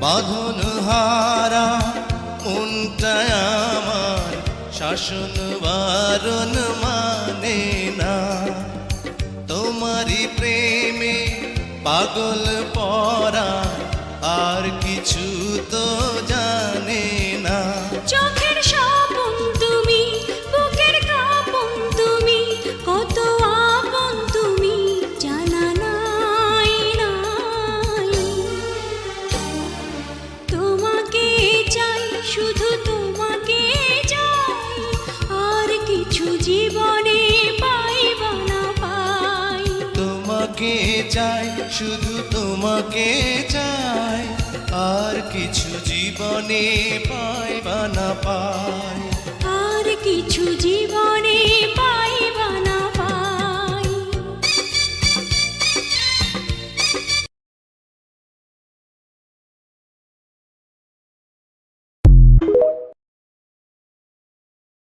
বাঁধন হারা মনটা আমার শাসন বারণ মানে না। তোমারই প্রেমে পাগল পরা আর কিছু তো জানে না। চোখের স্বপন তুমি, বুকের কাঁপন তুমি, কত আপন তুমি জানা নাই নাই। তোমাকে চাই, শুধু তোমাকে চাই, আর কিছু জীবনে পাইবা না পাই। তোমাকে চাই, শুধু তোমাকে চাই, আর কিছু জীবনে পাইবা না পাই। আর কিছু জীবনে পাইবা না পাই।